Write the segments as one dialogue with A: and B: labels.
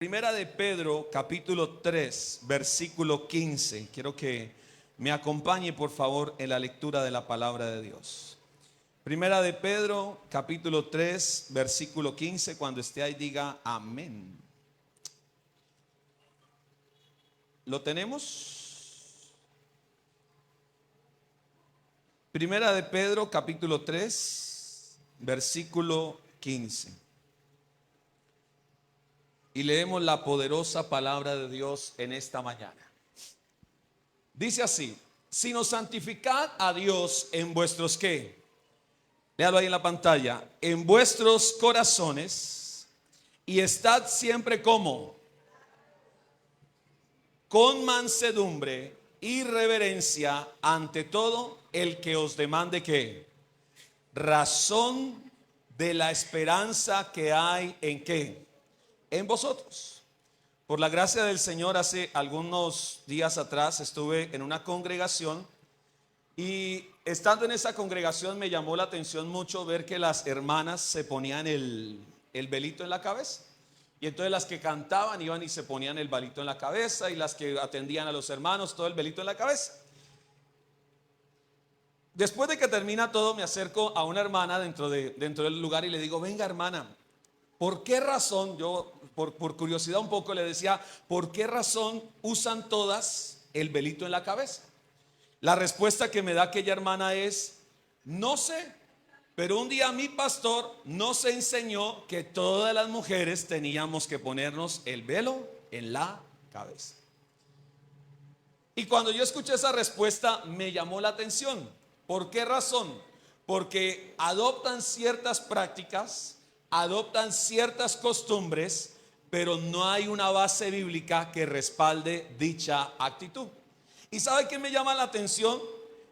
A: Primera de Pedro, capítulo 3, versículo 15. Quiero que me acompañe, por favor, en la lectura de la palabra de Dios. Primera de Pedro, capítulo 3, versículo 15. Cuando esté ahí, diga amén. ¿Lo tenemos? Primera de Pedro, capítulo 3, versículo 15. Y leemos la poderosa palabra de Dios en esta mañana. Dice así: sino santificad a Dios en vuestros ¿qué? Léalo ahí en la pantalla. En vuestros corazones, y estad siempre como con mansedumbre y reverencia ante todo el que os demande ¿qué? Razón de la esperanza que hay en ¿qué? En vosotros. Por la gracia del Señor, hace algunos días atrás estuve en una congregación y estando en esa congregación me llamó la atención mucho ver que las hermanas se ponían el velito en la cabeza. Y entonces las que cantaban iban y se ponían el velito en la cabeza, y las que atendían a los hermanos todo el velito en la cabeza. Después de que termina todo, me acerco a una hermana dentro del lugar y le digo: venga, hermana, ¿por qué razón? Yo por curiosidad un poco le decía: ¿por qué razón usan todas el velito en la cabeza? La respuesta que me da aquella hermana es: no sé, pero un día mi pastor nos enseñó que todas las mujeres teníamos que ponernos el velo en la cabeza. Y cuando yo escuché esa respuesta me llamó la atención. ¿Por qué razón? Porque adoptan ciertas prácticas, adoptan ciertas costumbres, pero no hay una base bíblica que respalde dicha actitud. ¿Y sabe qué me llama la atención?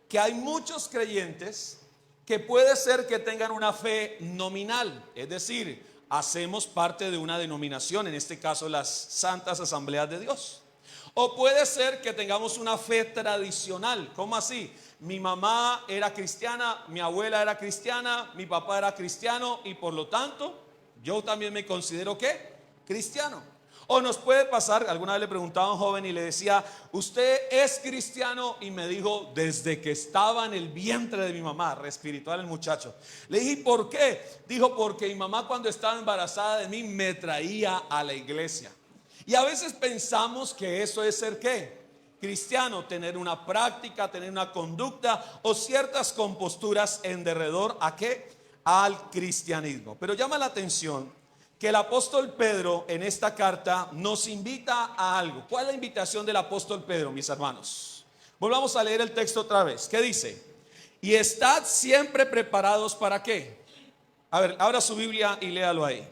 A: Que hay muchos creyentes que puede ser que tengan una fe nominal, es decir, hacemos parte de una denominación, en este caso las Santas Asambleas de Dios. O puede ser que tengamos una fe tradicional. ¿Cómo así? Mi mamá era cristiana, mi abuela era cristiana, mi papá era cristiano y por lo tanto yo también me considero ¿qué? Cristiano. O nos puede pasar, alguna vez le preguntaba a un joven y le decía: ¿usted es cristiano? Y me dijo: desde que estaba en el vientre de mi mamá. Re espiritual el muchacho. Le dije: ¿por qué? Dijo: porque mi mamá cuando estaba embarazada de mí me traía a la iglesia. Y a veces pensamos que eso es ser ¿qué? Cristiano, tener una práctica, tener una conducta o ciertas composturas en derredor ¿a qué? Al cristianismo. Pero llama la atención que el apóstol Pedro en esta carta nos invita a algo. ¿Cuál es la invitación del apóstol Pedro, mis hermanos? Volvamos a leer el texto otra vez. ¿Qué dice? Y estad siempre preparados ¿para qué? A ver, abra su Biblia y léalo ahí.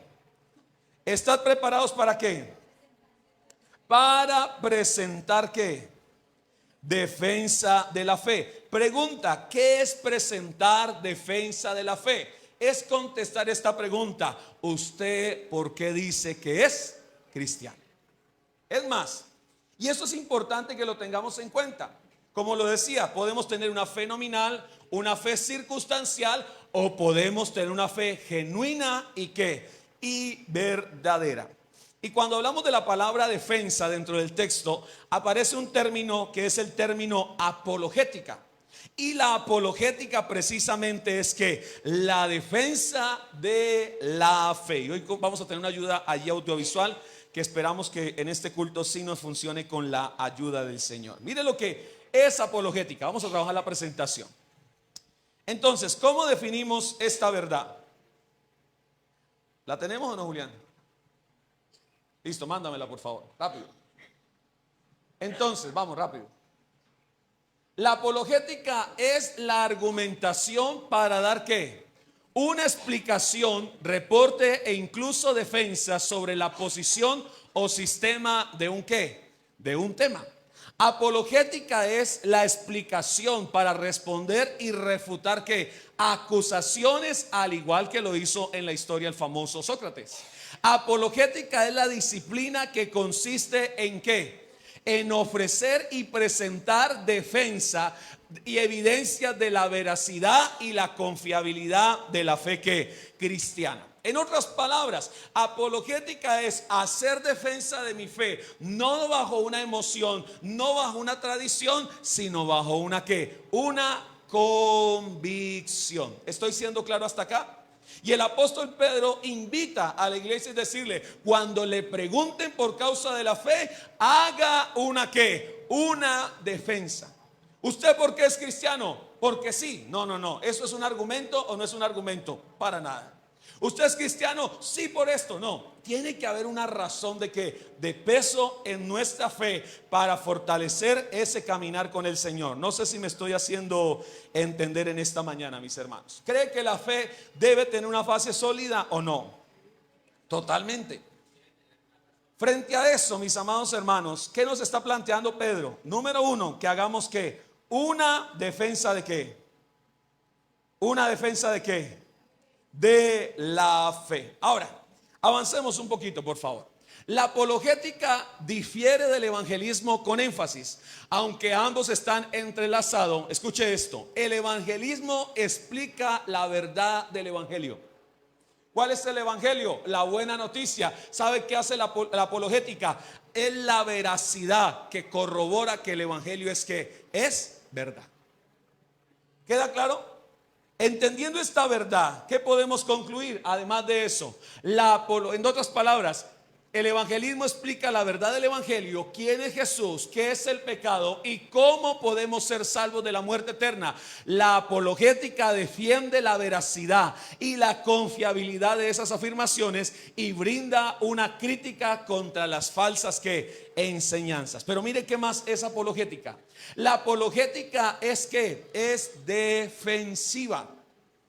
A: ¿Estad preparados para qué? Para presentar ¿qué? Defensa de la fe. Pregunta: ¿qué es presentar defensa de la fe? Es contestar esta pregunta: ¿usted por qué dice que es cristiano? Es más, y eso es importante que lo tengamos en cuenta. Como lo decía, podemos tener una fe nominal, una fe circunstancial, o podemos tener una fe genuina y ¿qué? Y verdadera. Y cuando hablamos de la palabra defensa dentro del texto, aparece un término que es el término apologética. Y la apologética precisamente es que la defensa de la fe. Y hoy vamos a tener una ayuda allí audiovisual que esperamos que en este culto sí nos funcione con la ayuda del Señor. Mire lo que es apologética. Vamos a trabajar la presentación. Entonces, ¿cómo definimos esta verdad? ¿La tenemos o no, Julián? Listo, mándamela por favor, rápido. Entonces, vamos rápido. La apologética es la argumentación para dar ¿qué? Una explicación, reporte e incluso defensa sobre la posición o sistema de un ¿qué? De un tema. Apologética es la explicación para responder y refutar ¿qué? Acusaciones, al igual que lo hizo en la historia el famoso Sócrates. Apologética es la disciplina que consiste en ¿qué? En ofrecer y presentar defensa y evidencia de la veracidad y la confiabilidad de la fe ¿qué? Cristiana. En otras palabras, apologética es hacer defensa de mi fe, no bajo una emoción, no bajo una tradición, sino bajo una ¿qué? Una convicción. ¿Estoy siendo claro hasta acá? Y el apóstol Pedro invita a la iglesia a decirle, cuando le pregunten por causa de la fe, haga una ¿qué? Una defensa. ¿Usted por qué es cristiano? Porque sí. No, no, no. ¿Eso es un argumento o no es un argumento? Para nada. ¿Usted es cristiano? Sí, por esto. No. Tiene que haber una razón de que de peso en nuestra fe para fortalecer ese caminar con el Señor. No sé si me estoy haciendo entender en esta mañana, mis hermanos. ¿Cree que la fe debe tener una base sólida o no? Totalmente. Frente a eso, mis amados hermanos, ¿qué nos está planteando Pedro? Número uno, que hagamos ¿qué? Una defensa de ¿qué? Una defensa de ¿qué? De la fe. Ahora, avancemos un poquito, por favor. La apologética difiere del evangelismo con énfasis, aunque ambos están entrelazados. Escuche esto: el evangelismo explica la verdad del evangelio. ¿Cuál es el evangelio? La buena noticia. ¿Sabe qué hace la apologética? Es la veracidad que corrobora que el evangelio es que es verdad. ¿Queda claro? Entendiendo esta verdad, ¿qué podemos concluir? Además de eso, en otras palabras, el evangelismo explica la verdad del evangelio, quién es Jesús, qué es el pecado y cómo podemos ser salvos de la muerte eterna. La apologética defiende la veracidad y la confiabilidad de esas afirmaciones y brinda una crítica contra las falsas enseñanzas. Pero mire qué más es apologética. La apologética es que es defensiva.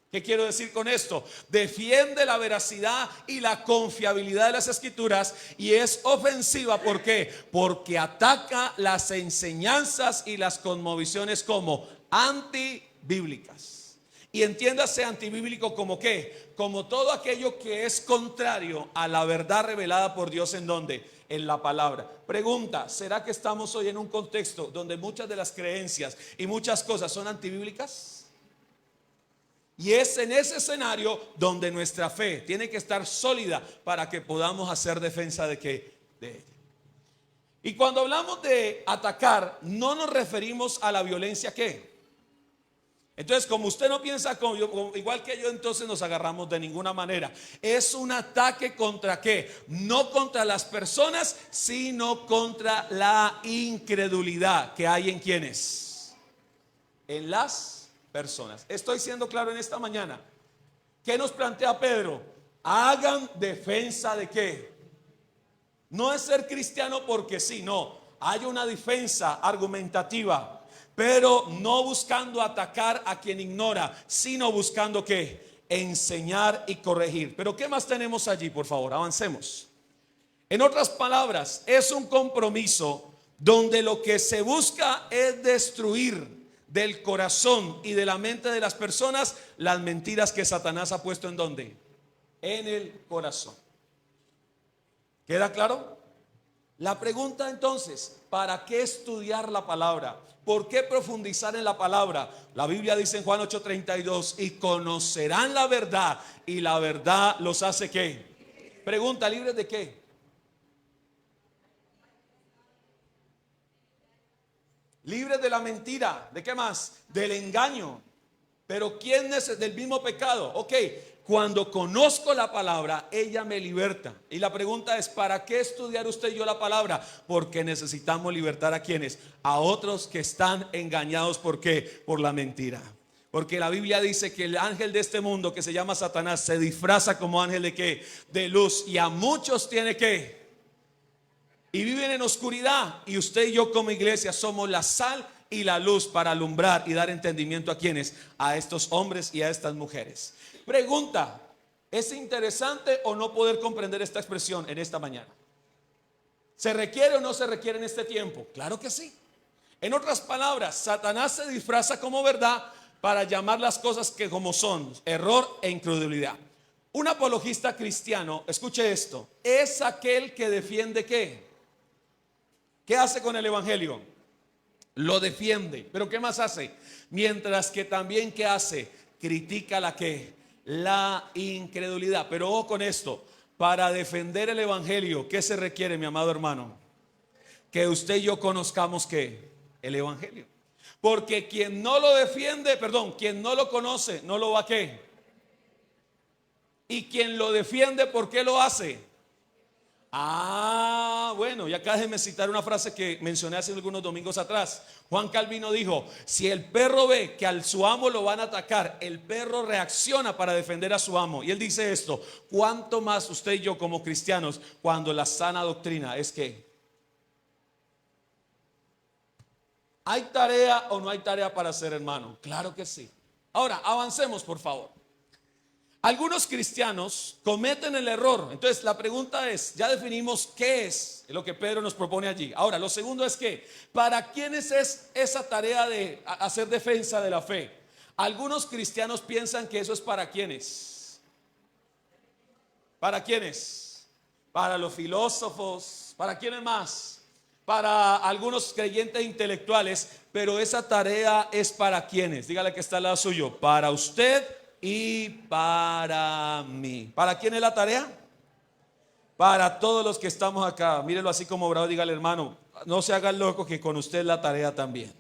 A: ¿Qué quiero decir con esto? Defiende la veracidad y la confiabilidad de las escrituras y es ofensiva. ¿Por qué? Porque ataca las enseñanzas y las cosmovisiones como antibíblicas. Y entiéndase antibíblico como ¿qué? Como todo aquello que es contrario a la verdad revelada por Dios. ¿En dónde? En la palabra. Pregunta: ¿será que estamos hoy en un contexto donde muchas de las creencias y muchas cosas son antibíblicas? Y es en ese escenario donde nuestra fe tiene que estar sólida para que podamos hacer defensa de ella. Y cuando hablamos de atacar, no nos referimos a la violencia ¿qué? Entonces, como usted no piensa igual que yo, entonces nos agarramos de ninguna manera. Es un ataque contra ¿qué? No contra las personas, sino contra la incredulidad que hay en quienes, en las personas. Estoy siendo claro en esta mañana. ¿Qué nos plantea Pedro? Hagan defensa de ¿qué? No es ser cristiano porque sí, no. Hay una defensa argumentativa, pero no buscando atacar a quien ignora, sino buscando ¿qué? Enseñar y corregir. Pero ¿qué más tenemos allí? Por favor, avancemos. En otras palabras, es un compromiso donde lo que se busca es destruir del corazón y de la mente de las personas las mentiras que Satanás ha puesto ¿en dónde? En el corazón. ¿Queda claro? La pregunta entonces: ¿para qué estudiar la palabra? ¿Por qué profundizar en la palabra? La Biblia dice en Juan 8:32: y conocerán la verdad y la verdad los hace ¿qué? Pregunta: ¿libres de qué? Libres de la mentira. ¿De qué más? Del engaño. Pero ¿quién es del mismo pecado? Ok, cuando conozco la palabra, ella me liberta. Y la pregunta es: ¿para qué estudiar usted y yo la palabra? Porque necesitamos libertar ¿a quiénes? A otros que están engañados. ¿Por qué? Por la mentira. Porque la Biblia dice que el ángel de este mundo, que se llama Satanás, se disfraza como ángel de ¿qué? De luz. Y a muchos tiene ¿qué? Y viven en oscuridad. Y usted y yo como iglesia somos la sal y la luz para alumbrar y dar entendimiento a quienes, a estos hombres y a estas mujeres. Pregunta: ¿es interesante o no poder comprender esta expresión en esta mañana? ¿Se requiere o no se requiere en este tiempo? Claro que sí. En otras palabras, Satanás se disfraza como verdad para llamar las cosas que como son: error e incredulidad. Un apologista cristiano, escuche esto, es aquel que defiende ¿qué? ¿Qué hace con el evangelio? Lo defiende. ¿Pero qué más hace? Mientras que también ¿qué hace? Critica la incredulidad. Pero ojo con esto, para defender el evangelio, ¿qué se requiere, mi amado hermano? Que usted y yo conozcamos ¿qué? El evangelio. Porque quien no lo defiende, perdón, quien no lo conoce, no lo va a ¿qué? Y quien lo defiende, ¿por qué lo hace? Bueno, y acá déjeme citar una frase que mencioné hace algunos domingos atrás. Juan Calvino dijo: si el perro ve que al su amo lo van a atacar, el perro reacciona para defender a su amo. Y él dice esto: ¿cuánto más usted y yo como cristianos cuando la sana doctrina es que hay tarea o no hay tarea para ser hermano? Claro que sí. Ahora, avancemos por favor. Algunos cristianos cometen el error. Entonces la pregunta es, ya definimos qué es lo que Pedro nos propone allí. Ahora, lo segundo es que, ¿para quiénes es esa tarea de hacer defensa de la fe? Algunos cristianos piensan que eso es para quiénes. ¿Para quiénes? Para los filósofos. ¿Para quiénes más? Para algunos creyentes intelectuales. Pero esa tarea es para quiénes. Dígale que está al lado suyo. Para usted y para mí. ¿Para quién es la tarea? Para todos los que estamos acá. Mírelo así como bravo, dígale: hermano, no se haga loco, que con usted la tarea también.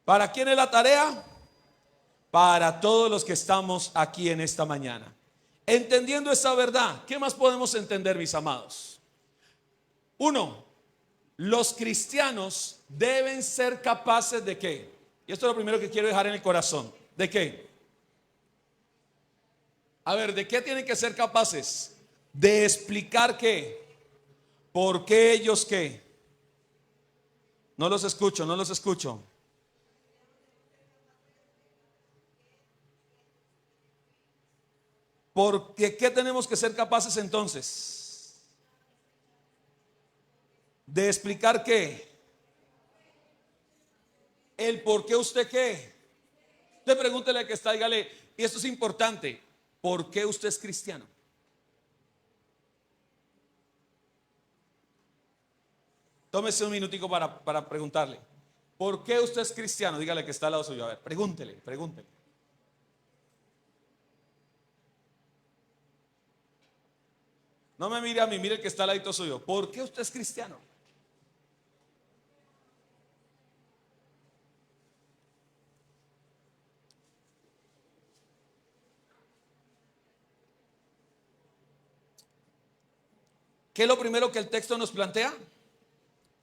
A: ¿Para quién es la tarea? Para todos los que estamos aquí en esta mañana. Entendiendo esa verdad, ¿qué más podemos entender, mis amados? Uno, los cristianos deben ser capaces de ¿qué? Y esto es lo primero que quiero dejar en el corazón. ¿De qué? A ver, ¿de qué tienen que ser capaces? De explicar qué. ¿Por qué ellos qué? No los escucho, no los escucho. ¿Por qué tenemos que ser capaces entonces? De explicar qué. El por qué usted qué. Usted pregúntele al que está, dígale, y esto es importante: ¿por qué usted es cristiano? Tómese un minutico para preguntarle. ¿Por qué usted es cristiano? Dígale que está al lado suyo. A ver, pregúntele. No me mire a mí, mire el que está al ladito suyo. ¿Por qué usted es cristiano? ¿Qué es lo primero que el texto nos plantea?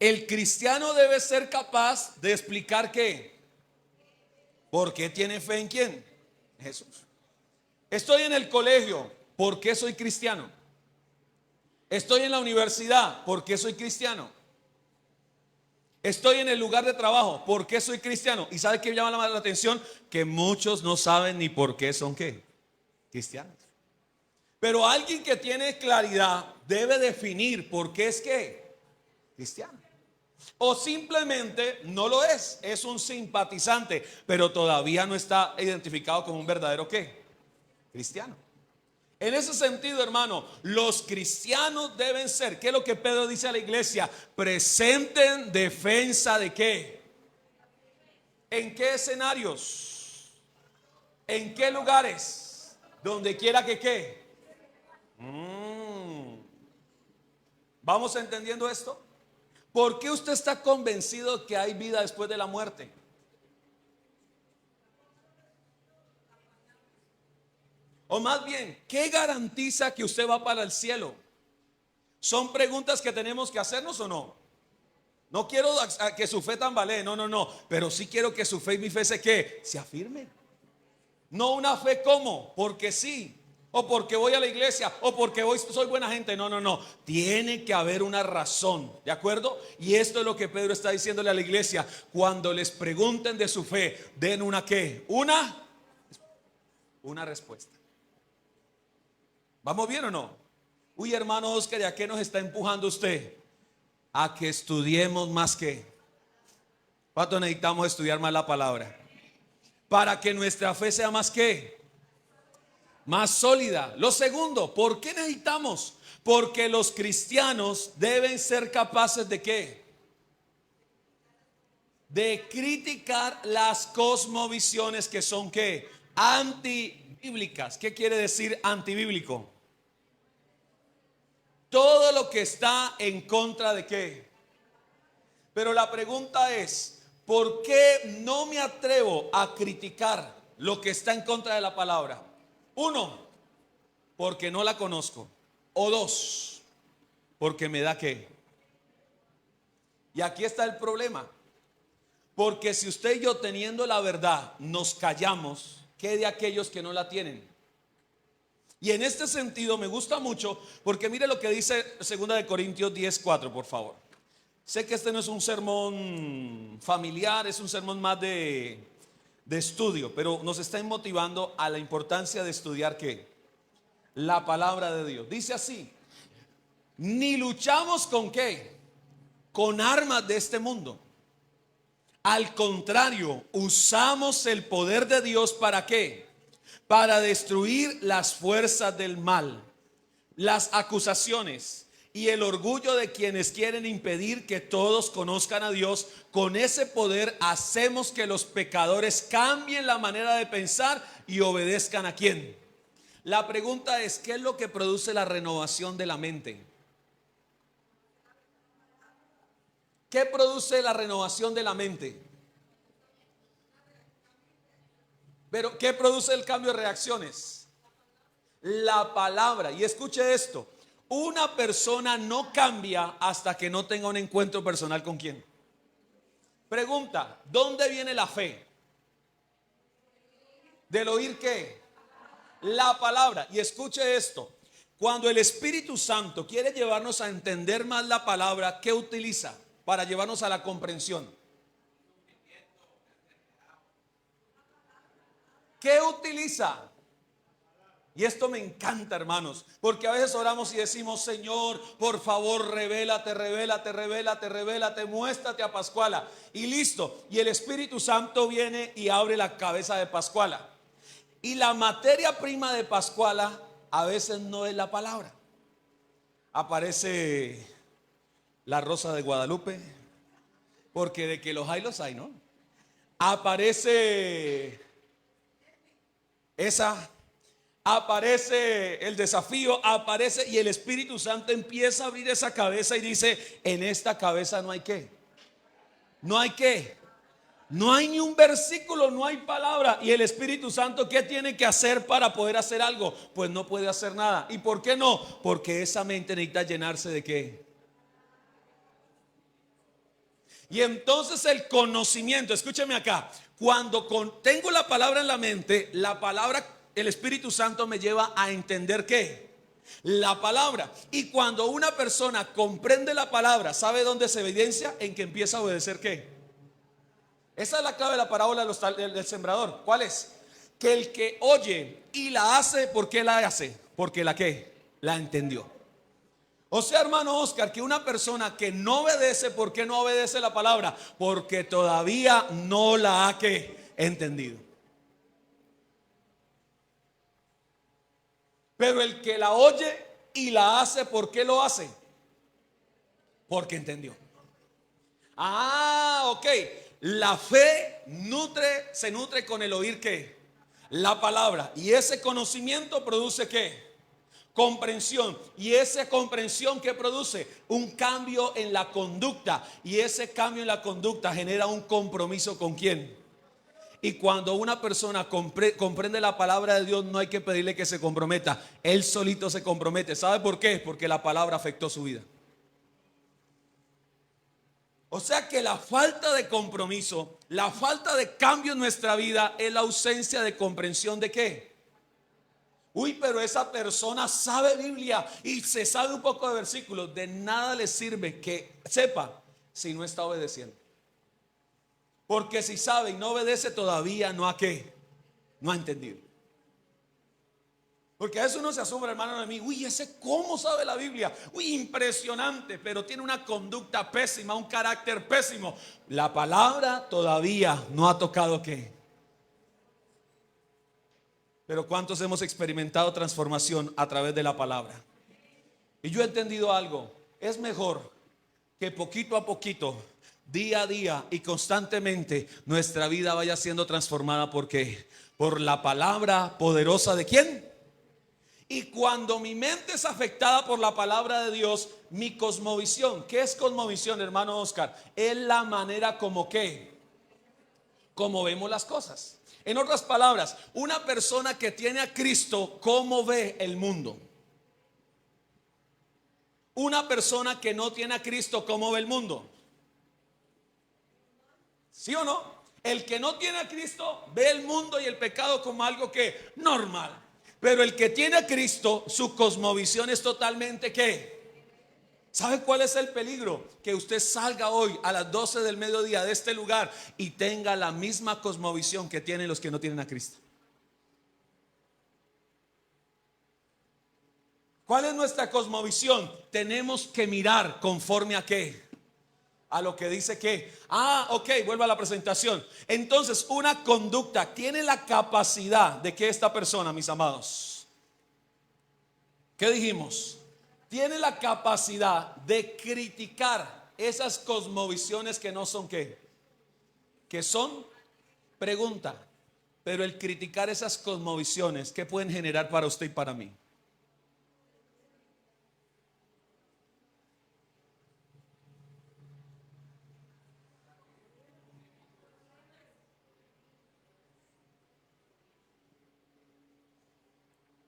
A: El cristiano debe ser capaz de explicar qué. ¿Por qué tiene fe en quién? Jesús. Estoy en el colegio, ¿por qué soy cristiano? Estoy en la universidad, ¿por qué soy cristiano? Estoy en el lugar de trabajo, ¿por qué soy cristiano? ¿Y sabe qué llama la atención? Que muchos no saben ni por qué son ¿qué? Cristianos. Pero alguien que tiene claridad debe definir por qué es ¿qué? Cristiano. O simplemente no lo es un simpatizante, pero todavía no está identificado como un verdadero ¿qué? Cristiano. En ese sentido, hermano, los cristianos deben ser, ¿qué es lo que Pedro dice a la iglesia? Presenten defensa de ¿qué? ¿En qué escenarios? ¿En qué lugares? Donde quiera que ¿qué? ¿Vamos entendiendo esto? ¿Por qué usted está convencido que hay vida después de la muerte? O más bien, ¿qué garantiza que usted va para el cielo? ¿Son preguntas que tenemos que hacernos o no? No quiero que su fe tambalee, no. Pero sí quiero que su fe y mi fe se afirmen. No una fe como, porque sí, o porque voy a la iglesia, o porque soy buena gente. No. Tiene que haber una razón, ¿de acuerdo? Y esto es lo que Pedro está diciéndole a la iglesia. Cuando les pregunten de su fe, den una ¿qué? Una respuesta. ¿Vamos bien o no? Uy, hermano Oscar, ¿a qué nos está empujando usted? A que estudiemos más que. ¿Cuánto necesitamos estudiar más la palabra? Para que nuestra fe sea más que. Más sólida. Lo segundo, ¿por qué necesitamos? Porque los cristianos deben ser capaces de ¿qué? De criticar las cosmovisiones que son ¿qué? antibíblicas. ¿Qué quiere decir antibíblico? Todo lo que está en contra de qué. Pero la pregunta es, ¿por qué no me atrevo a criticar lo que está en contra de la palabra? Uno, porque no la conozco. O dos, porque me da qué. Y aquí está el problema. Porque si usted y yo teniendo la verdad nos callamos, ¿qué de aquellos que no la tienen? Y en este sentido me gusta mucho porque mire lo que dice 2 Corintios 10:4, por favor. Sé que este no es un sermón familiar, es un sermón más de estudio, pero nos está motivando a la importancia de estudiar ¿qué? La palabra de Dios. Dice así: ni luchamos con ¿qué? Con armas de este mundo. Al contrario, usamos el poder de Dios ¿para qué? Para destruir las fuerzas del mal, las acusaciones y el orgullo de quienes quieren impedir que todos conozcan a Dios. Con ese poder hacemos que los pecadores cambien la manera de pensar y obedezcan ¿a quién? La pregunta es, ¿qué es lo que produce la renovación de la mente? ¿Qué produce la renovación de la mente? Pero ¿qué produce el cambio de reacciones? La palabra. Y escuche esto: una persona no cambia hasta que no tenga un encuentro personal con quién. Pregunta: ¿dónde viene la fe? ¿Del oír qué? La palabra. Y escuche esto: cuando el Espíritu Santo quiere llevarnos a entender más la palabra, ¿qué utiliza para llevarnos a la comprensión? ¿Qué utiliza? Y esto me encanta, hermanos, porque a veces oramos y decimos: Señor, por favor, revélate, revélate, revélate, revélate, muéstrate a Pascuala. Y listo. Y el Espíritu Santo viene y abre la cabeza de Pascuala. Y la materia prima de Pascuala a veces no es la palabra. Aparece la Rosa de Guadalupe, porque de que los hay, ¿no? Aparece esa, aparece el desafío, aparece, y el Espíritu Santo empieza a abrir esa cabeza y dice: en esta cabeza no hay qué. No hay qué. No hay ni un versículo, no hay palabra. Y el Espíritu Santo, ¿qué tiene que hacer para poder hacer algo? Pues no puede hacer nada. ¿Y por qué no? Porque esa mente necesita llenarse de qué. Y entonces el conocimiento, escúcheme acá, cuando tengo la palabra en la mente, la palabra, el Espíritu Santo me lleva a entender ¿qué? La palabra. Y cuando una persona comprende la palabra, ¿sabe dónde se evidencia? En que empieza a obedecer ¿qué? Esa es la clave de la parábola del sembrador. ¿Cuál es? Que el que oye y la hace, ¿por qué la hace? Porque la ¿qué? La entendió. O sea, hermano Oscar, que una persona que no obedece, ¿por qué no obedece la palabra? Porque todavía no la ha ¿qué? Entendido. Pero el que la oye y la hace, ¿por qué lo hace? Porque entendió. Ah, ok. La fe se nutre con el oír ¿qué? La palabra. Y ese conocimiento produce ¿qué? Comprensión. Y esa comprensión ¿qué produce? Un cambio en la conducta. Y ese cambio en la conducta genera un compromiso ¿con quién? Y cuando una persona comprende la palabra de Dios, no hay que pedirle que se comprometa. Él solito se compromete. ¿Sabe por qué? Porque la palabra afectó su vida. O sea que la falta de compromiso, la falta de cambio en nuestra vida es la ausencia de comprensión de ¿qué? Uy, pero esa persona sabe Biblia y se sabe un poco de versículos. De nada le sirve que sepa si no está obedeciendo. Porque si sabe y no obedece, todavía no ha ¿qué? No ha entendido. Porque a veces uno se asombra, hermano, de mí: uy, ese cómo sabe la Biblia, uy, impresionante, pero tiene una conducta pésima, un carácter pésimo. La palabra todavía no ha tocado ¿qué? Pero ¿cuántos hemos experimentado transformación a través de la palabra? Y yo he entendido algo: es mejor que poquito a poquito día a día y constantemente nuestra vida vaya siendo transformada. ¿Por qué? Por la palabra poderosa de ¿quién? Y cuando mi mente es afectada por la palabra de Dios, mi cosmovisión, ¿qué es cosmovisión, hermano Oscar? Es la manera como ¿qué? Como vemos las cosas. En otras palabras, una persona que tiene a Cristo, ¿cómo ve el mundo? Una persona que no tiene a Cristo, ¿cómo ve el mundo? ¿Sí o no? El que no tiene a Cristo ve el mundo y el pecado como algo que normal. Pero el que tiene a Cristo, su cosmovisión es totalmente ¿qué? ¿Sabe cuál es el peligro? Que usted salga hoy a las 12 del mediodía de este lugar y tenga la misma cosmovisión que tienen los que no tienen a Cristo. ¿Cuál es nuestra cosmovisión? Tenemos que mirar conforme a ¿qué? A lo que dice que, ok, vuelvo a la presentación. Entonces, una conducta tiene la capacidad de que esta persona, mis amados, ¿qué dijimos? Tiene la capacidad de criticar esas cosmovisiones que no son ¿qué? Que son, pregunta, pero el criticar esas cosmovisiones, ¿qué pueden generar para usted y para mí?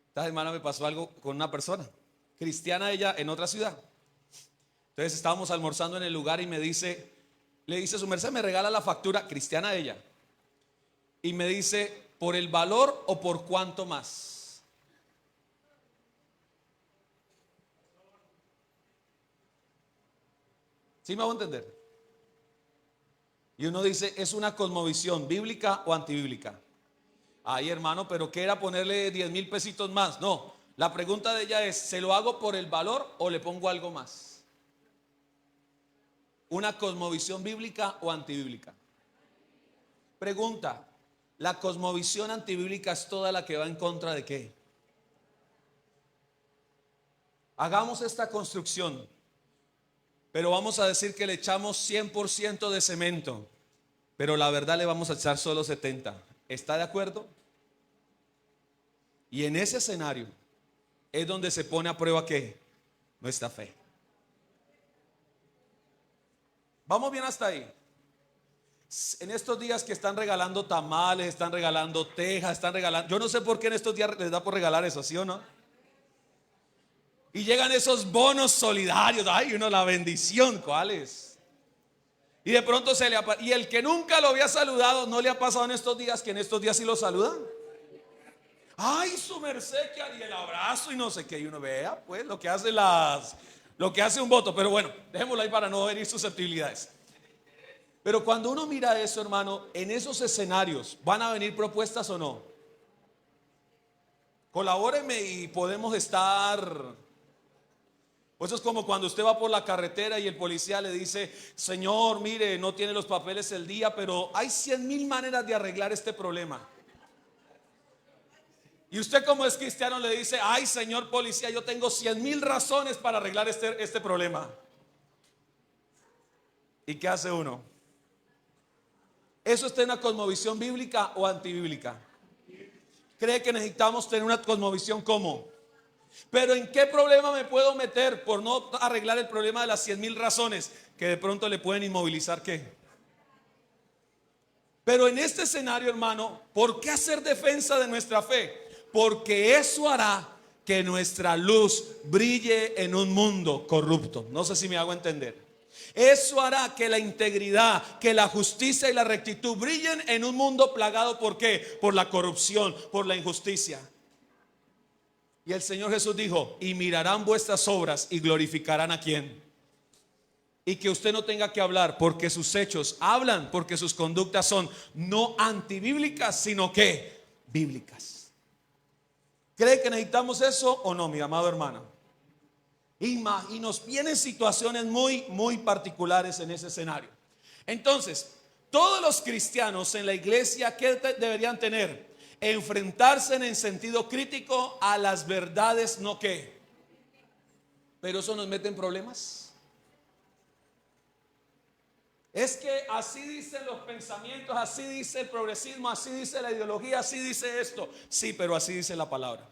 A: Esta semana me pasó algo con una persona, cristiana ella, en otra ciudad. Entonces estábamos almorzando en el lugar y le dice su merced, me regala la factura, cristiana ella. Y me dice, ¿por el valor o por cuánto más? ¿Sí me hago entender? Y uno dice, ¿es una cosmovisión bíblica o antibíblica? Ay, hermano, pero ¿qué era ponerle 10,000 pesitos más? No, la pregunta de ella es, ¿se lo hago por el valor o le pongo algo más? ¿Una cosmovisión bíblica o antibíblica? Pregunta, ¿la cosmovisión antibíblica es toda la que va en contra de qué? Hagamos esta construcción, pero vamos a decir que le echamos 100% de cemento, pero la verdad le vamos a echar solo 70. ¿Está de acuerdo? Y en ese escenario es donde se pone a prueba ¿qué? Nuestra fe. ¿Vamos bien hasta ahí? En estos días que están regalando tamales, están regalando tejas, están regalando, yo no sé por qué en estos días les da por regalar eso, ¿sí o no? Y llegan esos bonos solidarios, ay, uno, la bendición, ¿cuál es? Y de pronto y el que nunca lo había saludado, ¿no le ha pasado en estos días que en estos días sí lo saludan? Ay, su merced, y el abrazo y no sé qué, y uno vea pues lo que hace un voto, pero bueno, dejémoslo ahí para no herir susceptibilidades. Pero cuando uno mira eso, hermano, en esos escenarios, ¿van a venir propuestas o no? Colabóreme y podemos estar. Pues eso es como cuando usted va por la carretera y el policía le dice, señor, mire, no tiene los papeles el día, pero hay 100,000 maneras de arreglar este problema. Y usted como es cristiano le dice, ay, señor policía, yo tengo 100,000 razones para arreglar este problema. ¿Y qué hace uno? ¿Eso está en una cosmovisión bíblica o antibíblica? ¿Cree que necesitamos tener una cosmovisión como? Pero ¿en qué problema me puedo meter por no arreglar el problema de las 100,000 razones que de pronto le pueden inmovilizar qué? Pero en este escenario, hermano, ¿por qué hacer defensa de nuestra fe? Porque eso hará que nuestra luz brille en un mundo corrupto. No sé si me hago entender. Eso hará que la integridad, que la justicia y la rectitud brillen en un mundo plagado ¿por qué? Por la corrupción, por la injusticia. Y el Señor Jesús dijo, y mirarán vuestras obras y glorificarán a quién. Y que usted no tenga que hablar porque sus hechos hablan, porque sus conductas son no antibíblicas, sino que bíblicas. ¿Cree que necesitamos eso o no, mi amado hermano? Y nos vienen situaciones muy, muy particulares en ese escenario. Entonces, todos los cristianos en la iglesia, ¿qué deberían tener? Enfrentarse en sentido crítico a las verdades, no qué. Pero eso nos mete en problemas. Es que así dicen los pensamientos, así dice el progresismo, así dice la ideología, así dice esto. Sí, pero así dice la palabra.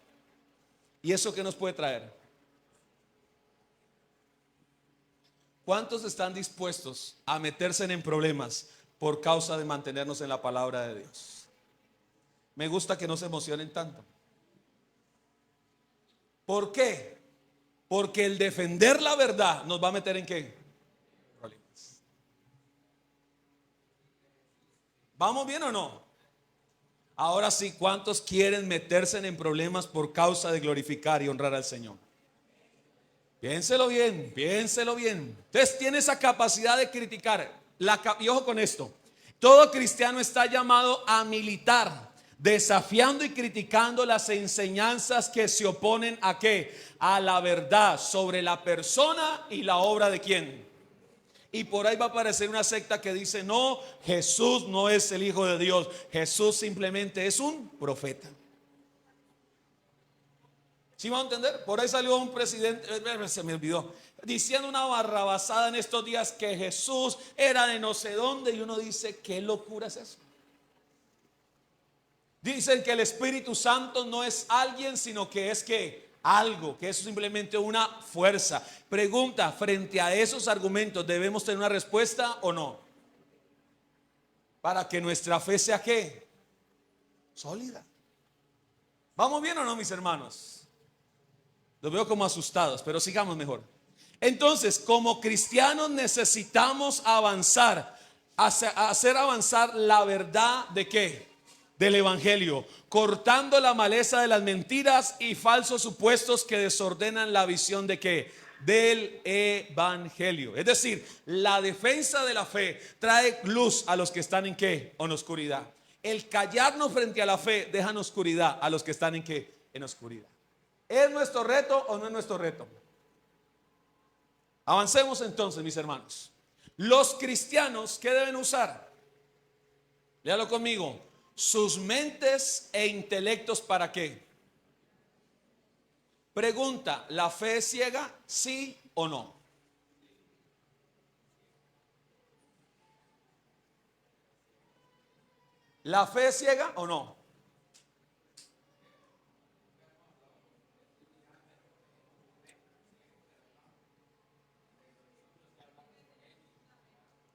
A: ¿Y eso qué nos puede traer? ¿Cuántos están dispuestos a meterse en problemas por causa de mantenernos en la palabra de Dios? Me gusta que no se emocionen tanto. ¿Por qué? Porque el defender la verdad nos va a meter en qué? Problemas. ¿Vamos bien o no? Ahora sí, ¿cuántos quieren meterse en problemas por causa de glorificar y honrar al Señor? Piénselo bien, piénselo bien. Entonces tiene esa capacidad de criticar. Y ojo con esto. Todo cristiano está llamado a militar, desafiando y criticando las enseñanzas que se oponen a qué, a la verdad sobre la persona y la obra de quién. Y por ahí va a aparecer una secta que dice: no, Jesús no es el Hijo de Dios, Jesús simplemente es un profeta. ¿Sí van a entender? Por ahí salió un presidente, se me olvidó, diciendo una barrabasada en estos días, que Jesús era de no sé dónde. Y uno dice: ¿qué locura es eso? Dicen que el Espíritu Santo no es alguien, sino que es que algo, que es simplemente una fuerza. Pregunta: frente a esos argumentos, ¿debemos tener una respuesta o no? Para que nuestra fe sea ¿qué? Sólida. ¿Vamos bien o no, mis hermanos? Los veo como asustados, pero sigamos mejor. Entonces, como cristianos necesitamos avanzar, hacer avanzar la verdad de qué, del evangelio, cortando la maleza de las mentiras y falsos supuestos que desordenan la visión de qué, del evangelio. Es decir, la defensa de la fe trae luz a los que están en qué, en oscuridad. El callarnos frente a la fe deja en oscuridad a los que están en qué, en oscuridad. ¿Es nuestro reto o no es nuestro reto? Avancemos entonces, mis hermanos. Los cristianos, ¿qué deben usar? Léalo conmigo. Sus mentes e intelectos, ¿para qué? Pregunta: ¿la fe es ciega? ¿Sí o no? ¿La fe es ciega o no?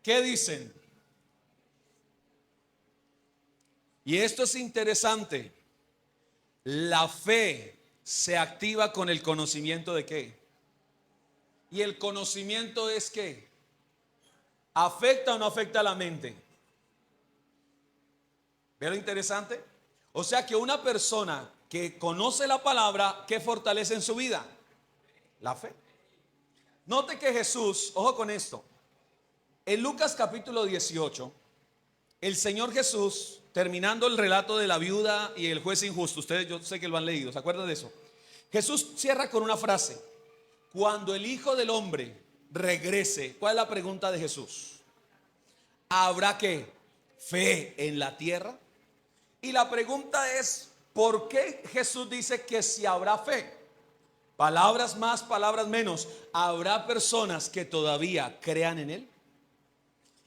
A: ¿Qué dicen? Y esto es interesante. La fe se activa con el conocimiento de qué. Y el conocimiento es qué. ¿Afecta o no afecta a la mente? ¿Ve lo interesante? O sea que una persona que conoce la palabra, ¿qué fortalece en su vida? La fe. Note que Jesús, ojo con esto, en Lucas capítulo 18, el Señor Jesús, terminando el relato de la viuda y el juez injusto, ustedes yo sé que lo han leído, ¿se acuerdan de eso? Jesús cierra con una frase: cuando el Hijo del Hombre regrese, ¿cuál es la pregunta de Jesús? ¿Habrá qué? ¿Fe en la tierra? Y la pregunta es: ¿por qué Jesús dice que si habrá fe? Palabras más, palabras menos, ¿habrá personas que todavía crean en Él?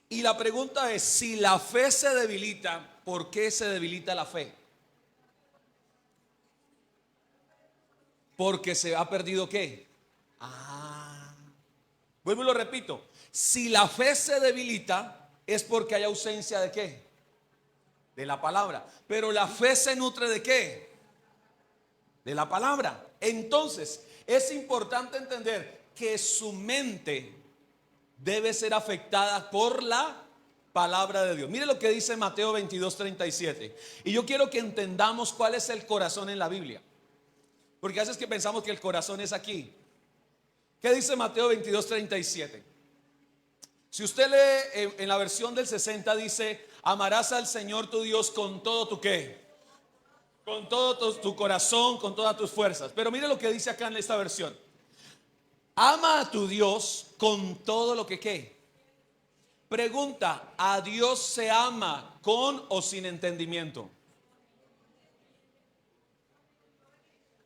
A: Y la pregunta es: si la fe se debilita, ¿por qué se debilita la fe? Porque se ha perdido ¿qué? Vuelvo y lo repito. Si la fe se debilita, es porque hay ausencia de ¿qué? De la palabra. Pero la fe se nutre de ¿qué? De la palabra. Entonces, es importante entender que su mente debe ser afectada por la palabra de Dios. Mire lo que dice Mateo 22:37. Y yo quiero que entendamos cuál es el corazón en la Biblia, porque a veces que pensamos que el corazón es aquí. ¿Qué dice Mateo 22:37? Si usted lee en la versión del 60, dice: amarás al Señor tu Dios con todo tu ¿qué? Con todo tu corazón, con todas tus fuerzas. Pero mire lo que dice acá en esta versión: ama a tu Dios con todo lo que ¿qué? Pregunta: ¿a Dios se ama con o sin entendimiento?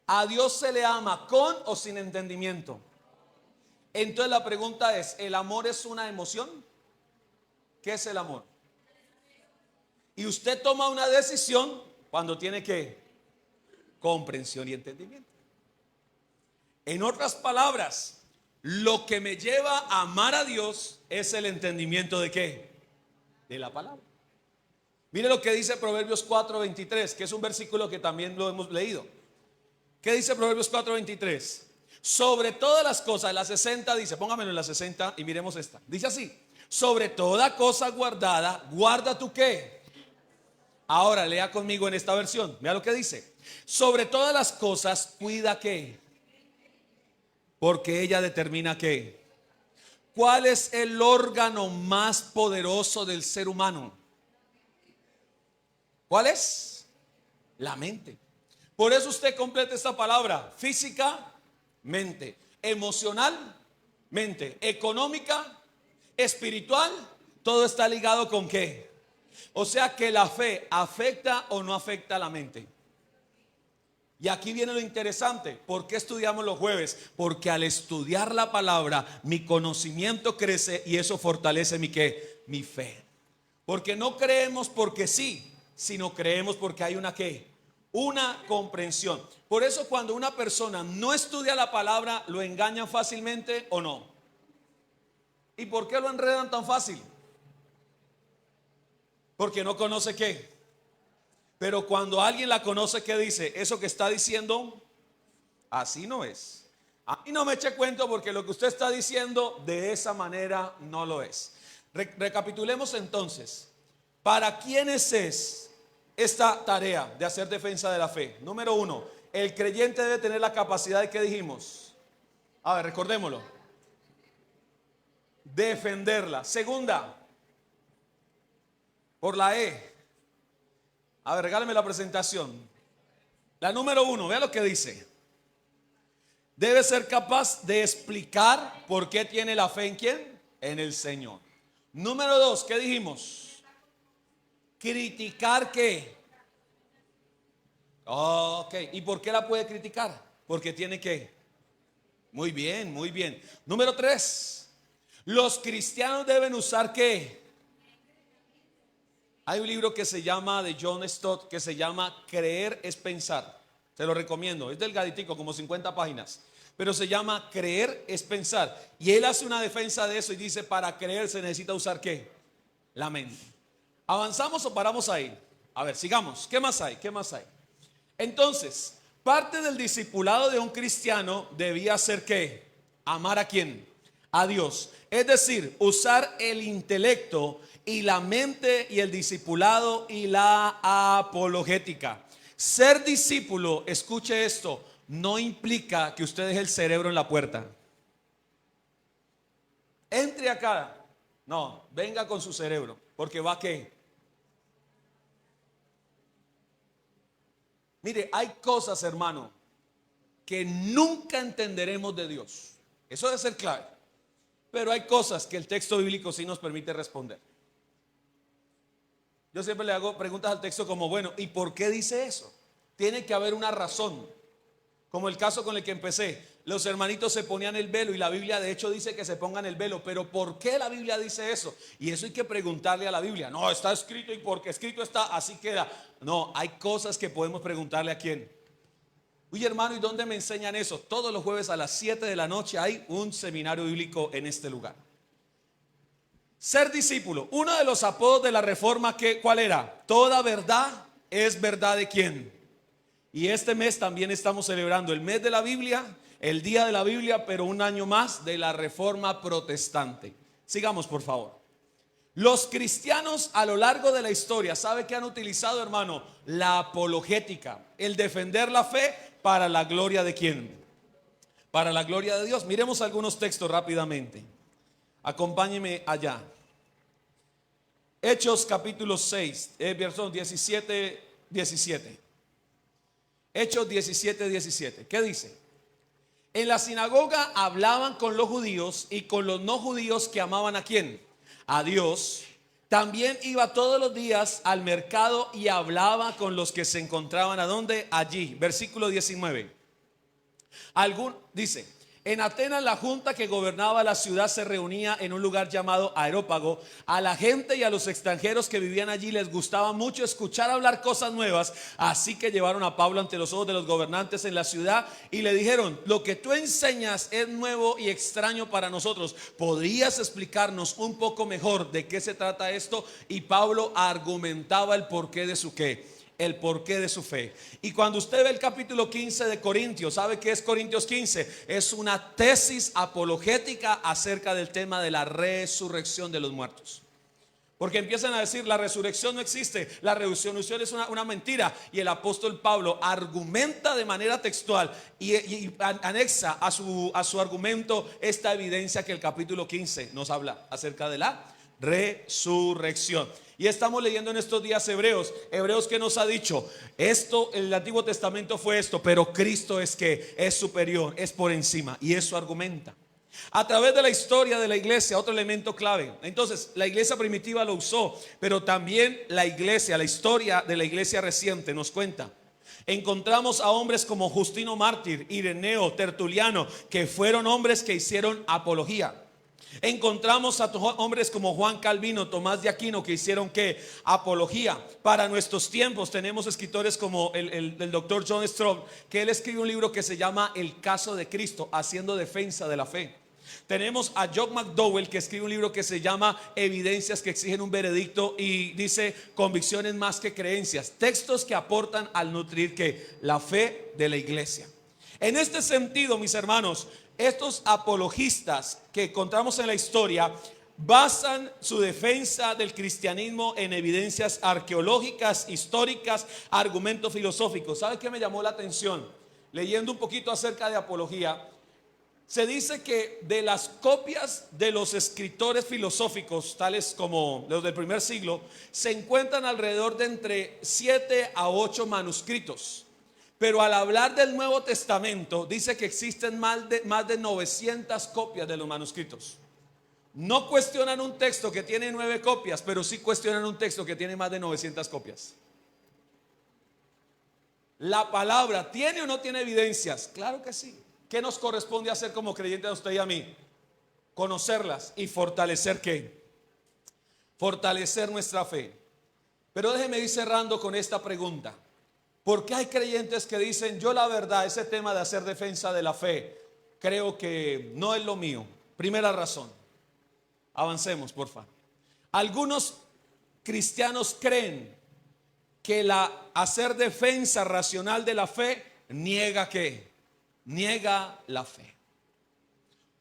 A: ¿A Dios se le ama con o sin entendimiento? Entonces la pregunta es: ¿el amor es una emoción? ¿Qué es el amor? Y usted toma una decisión cuando tiene que comprensión y entendimiento. En otras palabras, lo que me lleva a amar a Dios es el entendimiento de ¿qué? De la palabra. Mire lo que dice Proverbios 4:23, que es un versículo que también lo hemos leído. ¿Qué dice Proverbios 4:23? Sobre todas las cosas, la 60 dice, póngamelo en la 60 y miremos esta. Dice así: sobre toda cosa guardada, guarda tu ¿qué? Ahora lea conmigo en esta versión. Vea lo que dice. Sobre todas las cosas, cuida ¿qué? Porque ella determina ¿qué? ¿Cuál es el órgano más poderoso del ser humano? ¿Cuál es? La mente. Por eso usted completa esta palabra: físicamente, emocionalmente, económica, espiritual. Todo está ligado con ¿qué? O sea que la fe afecta o no afecta a la mente. Y aquí viene lo interesante. ¿Por qué estudiamos los jueves? Porque al estudiar la palabra, mi conocimiento crece y eso fortalece mi ¿qué? Mi fe. Porque no creemos porque sí, sino creemos porque hay una ¿qué? Una comprensión. Por eso cuando una persona no estudia la palabra, ¿lo engañan fácilmente o no? ¿Y por qué lo enredan tan fácil? Porque no conoce ¿qué? Pero cuando alguien la conoce, ¿qué dice? Eso que está diciendo, así no es. A mí no me eche cuento porque lo que usted está diciendo de esa manera no lo es. Recapitulemos entonces. ¿Para quiénes es esta tarea de hacer defensa de la fe? Número 1, el creyente debe tener la capacidad de, ¿qué dijimos? A ver, recordémoslo. Defenderla. Segunda, por la E. A ver, regálame la presentación. La número 1, vea lo que dice. Debe ser capaz de explicar por qué tiene la fe en quién, en el Señor. Número 2, ¿qué dijimos? Criticar ¿qué? Ok, ¿y por qué la puede criticar? Porque tiene ¿qué? Muy bien, muy bien. Número 3, los cristianos deben usar ¿qué? Hay un libro que se llama, de John Stott, que se llama Creer es pensar. Se lo recomiendo, es delgaditico, como 50 páginas. Pero se llama Creer es pensar. Y él hace una defensa de eso y dice, para creer se necesita usar ¿qué? La mente. ¿Avanzamos o paramos ahí? A ver, sigamos. ¿Qué más hay? ¿Qué más hay? Entonces, parte del discipulado de un cristiano debía ser ¿qué? Amar ¿a quién? A Dios. Es decir, usar el intelecto y la mente y el discipulado y la apologética. Ser discípulo, escuche esto, no implica que usted deje el cerebro en la puerta. Entre acá. No, venga con su cerebro, porque va a ¿qué? Mire, hay cosas, hermano, que nunca entenderemos de Dios. Eso debe ser claro. Pero hay cosas que el texto bíblico sí nos permite responder. Yo siempre le hago preguntas al texto como, bueno, ¿y por qué dice eso? Tiene que haber una razón. Como el caso con el que empecé. Los hermanitos se ponían el velo y la Biblia de hecho dice que se pongan el velo. Pero ¿por qué la Biblia dice eso? Y eso hay que preguntarle a la Biblia. No, está escrito y porque escrito está, así queda. No, hay cosas que podemos preguntarle a quién. Oye, hermano, ¿y dónde me enseñan eso? Todos los jueves a las 7 de la noche hay un seminario bíblico en este lugar. Ser discípulo. Uno de los apodos de la Reforma, ¿cuál era? Toda verdad es verdad de quién. Y este mes también estamos celebrando el mes de la Biblia, el día de la Biblia, pero un año más de la Reforma Protestante. Sigamos, por favor. Los cristianos a lo largo de la historia, ¿sabe qué han utilizado, hermano? La apologética, el defender la fe para la gloria de quién. Para la gloria de Dios. Miremos algunos textos rápidamente. Acompáñeme allá. Hechos capítulo 6, versos 17. Hechos 17. ¿Qué dice? En la sinagoga hablaban con los judíos y con los no judíos que amaban ¿a quién? A Dios. También iba todos los días al mercado y hablaba con los que se encontraban ¿a dónde? Allí. Versículo 19. Dice, En Atenas la junta que gobernaba la ciudad se reunía en un lugar llamado Areópago. A la gente y a los extranjeros que vivían allí les gustaba mucho escuchar hablar cosas nuevas, así que llevaron a Pablo ante los ojos de los gobernantes en la ciudad y le dijeron: lo que tú enseñas es nuevo y extraño para nosotros. ¿Podrías explicarnos un poco mejor de qué se trata esto? Y Pablo argumentaba el porqué de su qué. El porqué de su fe. Y cuando usted ve el capítulo 15 de Corintios, ¿sabe qué es Corintios 15? Es una tesis apologética acerca del tema de la resurrección de los muertos. Porque empiezan a decir: la resurrección no existe, la resurrección es una mentira. Y el apóstol Pablo argumenta de manera textual y anexa a su argumento esta evidencia que el capítulo 15 nos habla acerca de la resurrección. Y estamos leyendo en estos días Hebreos que nos ha dicho esto: el Antiguo Testamento fue esto, pero Cristo es que es superior, es por encima. Y eso argumenta a través de la historia de la iglesia, otro elemento clave. Entonces, la iglesia primitiva lo usó, pero también la historia de la iglesia reciente nos cuenta. Encontramos a hombres como Justino Mártir, Ireneo, Tertuliano, que fueron hombres que hicieron apología. Encontramos a hombres como Juan Calvino, Tomás de Aquino, que hicieron ¿qué? Apología. Para nuestros tiempos tenemos escritores como el doctor John Stroud, que él escribe un libro que se llama El caso de Cristo, haciendo defensa de la fe. Tenemos a John McDowell, que escribe un libro que se llama Evidencias que exigen un veredicto, y dice convicciones más que creencias, textos que aportan al nutrir que la fe de la iglesia. En este sentido, mis hermanos, estos apologistas que encontramos en la historia basan su defensa del cristianismo en evidencias arqueológicas, históricas, argumentos filosóficos. ¿Sabe qué me llamó la atención? Leyendo un poquito acerca de apología, se dice que de las copias de los escritores filosóficos, tales como los del primer siglo, se encuentran alrededor de entre 7 a 8 manuscritos. Pero al hablar del Nuevo Testamento, dice que existen más de 900 copias de los manuscritos. No cuestionan un texto que tiene 9 copias, pero sí cuestionan un texto que tiene más de 900 copias. ¿La palabra tiene o no tiene evidencias? Claro que sí. ¿Qué nos corresponde hacer como creyentes a usted y a mí? Conocerlas y fortalecer ¿qué? Fortalecer nuestra fe. Pero déjeme ir cerrando con esta pregunta. Porque hay creyentes que dicen: yo la verdad, ese tema de hacer defensa de la fe, creo que no es lo mío. Primera razón. Avancemos, por favor. Algunos cristianos creen que hacer defensa racional de la fe niega ¿qué? Niega la fe.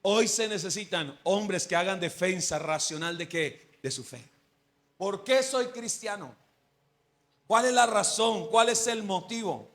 A: Hoy se necesitan hombres que hagan defensa racional de ¿qué? De su fe. ¿Por qué soy cristiano? ¿Cuál es la razón? ¿Cuál es el motivo?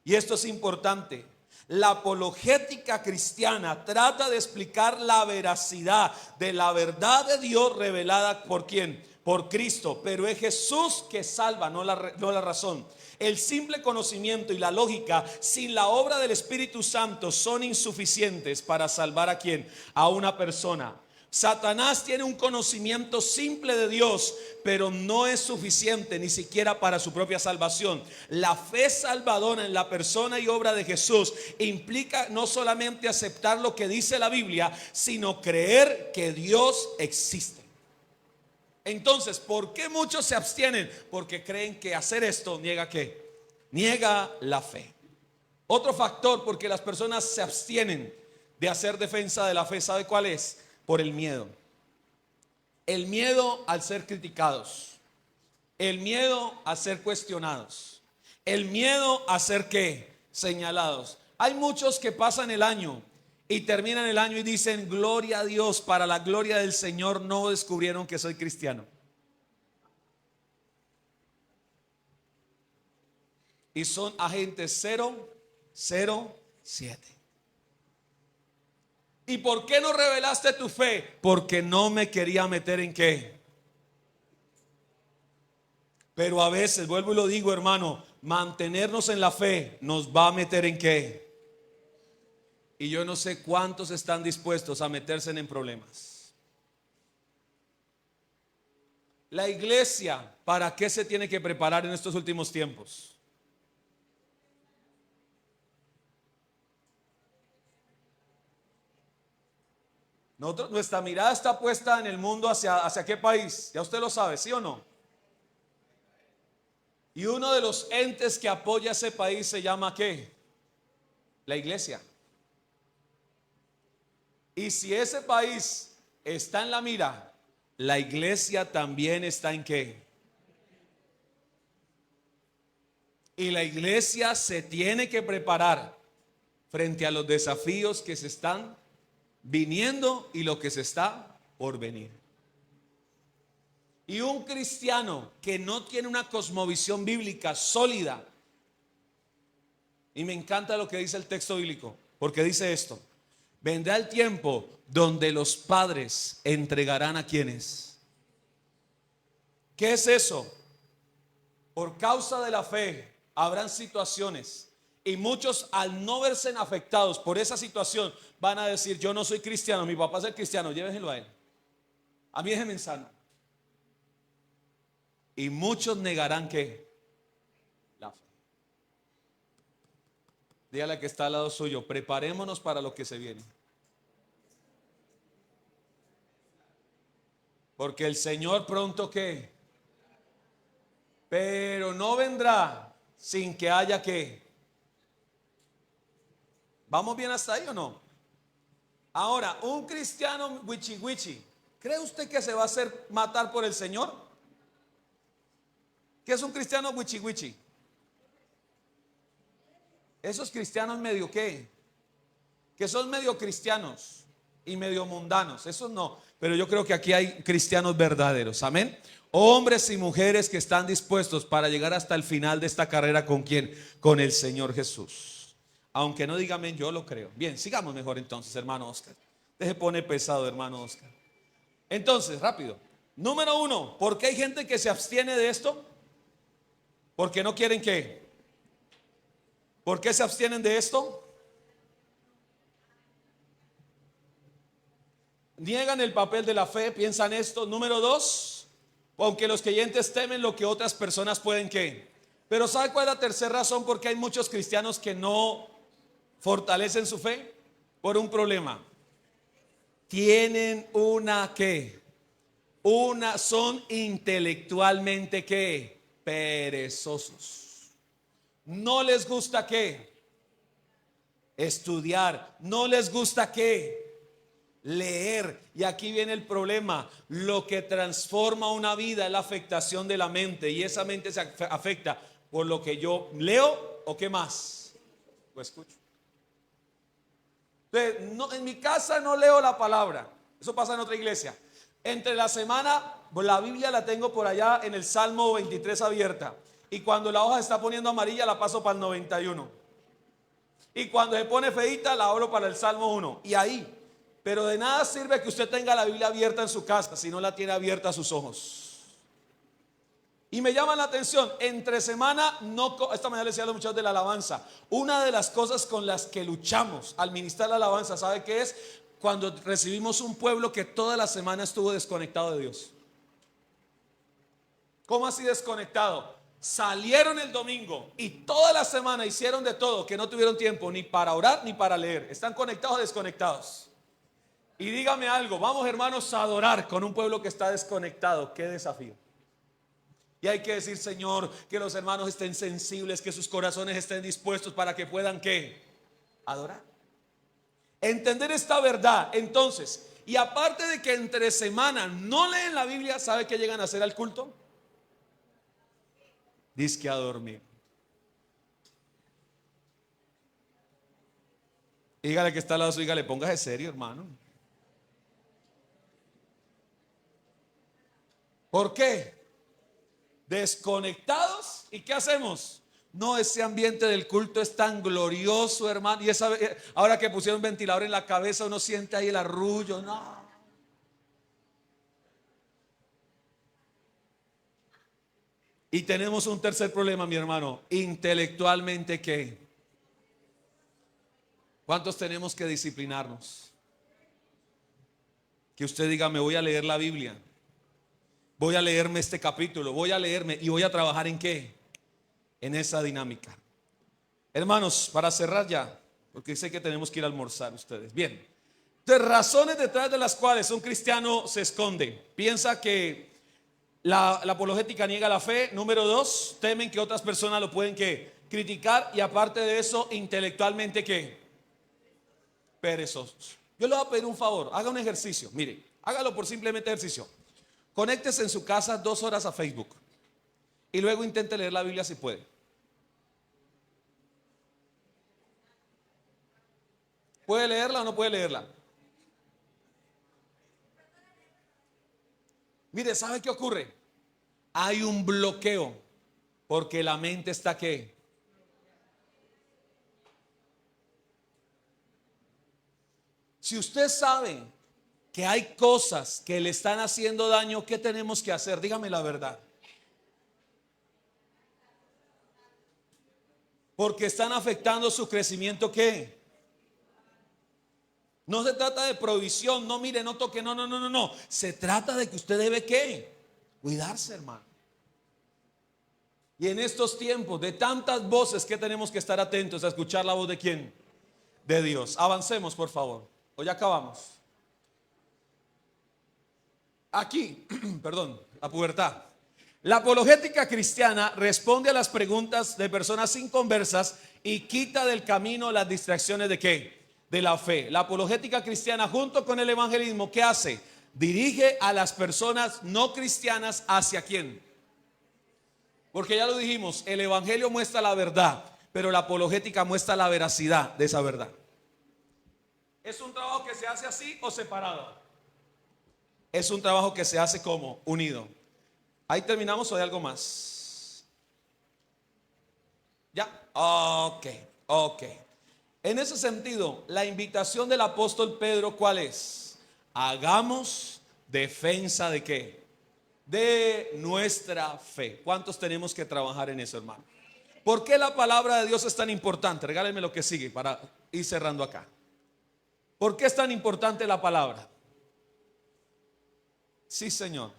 A: Y esto es importante. La apologética cristiana trata de explicar la veracidad de la verdad de Dios revelada ¿por quién? Por Cristo. Pero es Jesús que salva, no la razón. El simple conocimiento y la lógica sin la obra del Espíritu Santo son insuficientes para salvar ¿a quién? A una persona. Satanás tiene un conocimiento simple de Dios, pero no es suficiente ni siquiera para su propia salvación. La fe salvadora en la persona y obra de Jesús implica no solamente aceptar lo que dice la Biblia, sino creer que Dios existe. Entonces, ¿por qué muchos se abstienen? Porque creen que hacer esto niega ¿qué? Niega la fe. Otro factor porque las personas se abstienen de hacer defensa de la fe, ¿sabe cuál es? Por el miedo. El miedo al ser criticados. El miedo a ser cuestionados. El miedo a ser ¿qué? Señalados. Hay muchos que pasan el año y terminan el año y dicen: gloria a Dios, para la gloria del Señor no descubrieron que soy cristiano. Y son agentes 007. ¿Y por qué no revelaste tu fe? Porque no me quería meter en qué. Pero a veces, vuelvo y lo digo, hermano, mantenernos en la fe nos va a meter en qué. Y yo no sé cuántos están dispuestos a meterse en problemas. La iglesia, ¿para qué se tiene que preparar en estos últimos tiempos? Nuestra mirada está puesta en el mundo hacia qué país. Ya usted lo sabe, ¿sí o no? Y uno de los entes que apoya ese país se llama ¿qué? La iglesia. Y si ese país está en la mira, la iglesia también está en ¿qué? Y la iglesia se tiene que preparar frente a los desafíos que se están viniendo y lo que se está por venir. Y un cristiano que no tiene una cosmovisión bíblica sólida, y me encanta lo que dice el texto bíblico, porque dice esto: vendrá el tiempo donde los padres entregarán a quienes. ¿Qué es eso? Por causa de la fe habrán situaciones, y muchos, al no verse afectados por esa situación, van a decir: yo no soy cristiano, mi papá es el cristiano, llévenselo a él, a mí déjenme sano. Y muchos negarán ¿qué? La fe. Dígale que está al lado suyo: preparémonos para lo que se viene, porque el Señor pronto ¿qué? Pero no vendrá sin que haya ¿qué? ¿Vamos bien hasta ahí o no? Ahora, un cristiano wichi wichi, ¿cree usted que se va a hacer matar por el Señor? ¿Qué es un cristiano wichi wichi? Esos cristianos medio ¿qué? Que son medio cristianos y medio mundanos, esos no. Pero yo creo que aquí hay cristianos verdaderos, amén. Hombres y mujeres que están dispuestos para llegar hasta el final de esta carrera. ¿Con quién? Con el Señor Jesús. Aunque no diga amén, yo lo creo. Bien, sigamos mejor entonces, hermano Oscar. Deje pone pesado, hermano Oscar. Entonces, rápido. Número 1, ¿por qué hay gente que se abstiene de esto? Porque no quieren ¿qué? ¿Por qué se abstienen de esto? Niegan el papel de la fe, piensan esto. Número 2, aunque los creyentes temen lo que otras personas pueden ¿qué? Pero ¿sabe cuál es la tercera razón por qué hay muchos cristianos que no fortalecen su fe? Por un problema. Tienen una ¿qué? Son intelectualmente ¿qué? Perezosos. No les gusta ¿qué? Estudiar. No les gusta ¿qué? Leer. Y aquí viene el problema: lo que transforma una vida es la afectación de la mente, y esa mente se afecta por lo que yo leo o qué más lo escucho. Entonces, no, en mi casa no leo la palabra, eso pasa en otra iglesia. Entre la semana la Biblia la tengo por allá en el Salmo 23 abierta, y cuando la hoja se está poniendo amarilla la paso para el 91, y cuando se pone feita la abro para el Salmo 1, y ahí. Pero de nada sirve que usted tenga la Biblia abierta en su casa si no la tiene abierta a sus ojos. Y me llama la atención, entre semana, esta mañana le decía a los muchachos de la alabanza, una de las cosas con las que luchamos al ministrar la alabanza, ¿sabe qué es? Cuando recibimos un pueblo que toda la semana estuvo desconectado de Dios. ¿Cómo así desconectado? Salieron el domingo y toda la semana hicieron de todo, que no tuvieron tiempo ni para orar ni para leer. ¿Están conectados o desconectados? Y dígame algo, vamos hermanos a adorar con un pueblo que está desconectado. Qué desafío. Y hay que decir: Señor, que los hermanos estén sensibles, que sus corazones estén dispuestos para que puedan ¿qué? Adorar. Entender esta verdad. Entonces, y aparte de que entre semana no leen la Biblia, ¿sabe qué llegan a hacer al culto? Dizque a dormir. Dígale que está al lado suyo, dígale: póngase serio, hermano. ¿Por qué? Desconectados. ¿Y qué hacemos? No, ese ambiente del culto es tan glorioso, hermano. Y ahora que pusieron un ventilador en la cabeza, uno siente ahí el arrullo. No. Y tenemos un tercer problema, mi hermano. Intelectualmente ¿qué? ¿Cuántos tenemos que disciplinarnos? Que usted diga: me voy a leer la Biblia, voy a leerme este capítulo, voy a leerme y voy a trabajar ¿en qué? En esa dinámica. Hermanos, para cerrar ya, porque sé que tenemos que ir a almorzar ustedes. Bien, Entonces, razones detrás de las cuales un cristiano se esconde. Piensa que la apologética niega la fe. Número dos, temen que otras personas lo pueden que criticar. Y aparte de eso, intelectualmente que perezosos. Yo le voy a pedir un favor, haga un ejercicio. Mire, hágalo por simplemente ejercicio. Conéctese en su casa 2 horas a Facebook y luego intente leer la Biblia si puede. ¿Puede leerla o no puede leerla? Mire, ¿sabe qué ocurre? Hay un bloqueo porque la mente está ¿qué? Si usted sabe que hay cosas que le están haciendo daño, ¿qué tenemos que hacer? Dígame la verdad. Porque están afectando su crecimiento, ¿qué? No se trata de provisión, no mire, no toque, no. Se trata de que usted debe ¿qué? Cuidarse, hermano. Y en estos tiempos de tantas voces, que tenemos que estar atentos a escuchar la voz de ¿quién? De Dios. Avancemos, por favor. O ya acabamos. Aquí, perdón, la pubertad. La apologética cristiana responde a las preguntas de personas inconversas y quita del camino las distracciones de ¿qué? De la fe. La apologética cristiana, junto con el evangelismo, ¿qué hace? Dirige a las personas no cristianas hacia ¿quién? Porque ya lo dijimos, el evangelio muestra la verdad, pero la apologética muestra la veracidad de esa verdad. ¿Es un trabajo que se hace así o separado? Es un trabajo que se hace como unido. Ahí terminamos o hay algo más. ¿Ya? Ok. En ese sentido, la invitación del apóstol Pedro, ¿cuál es? Hagamos defensa de ¿qué? De nuestra fe. ¿Cuántos tenemos que trabajar en eso, hermano? ¿Por qué la palabra de Dios es tan importante? Regálenme lo que sigue para ir cerrando acá. ¿Por qué es tan importante la palabra? Sí, Señor.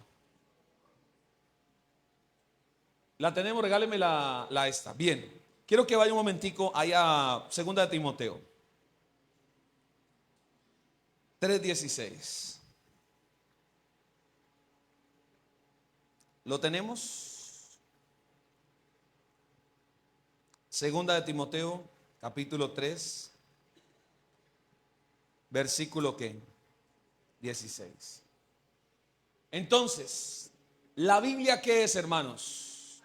A: La tenemos, regálenme la esta. Bien, quiero que vaya un momentico allá a 2 de Timoteo 3:16. ¿Lo tenemos? 2 de Timoteo capítulo 3, versículo ¿qué? 16. Entonces, ¿la Biblia qué es, hermanos?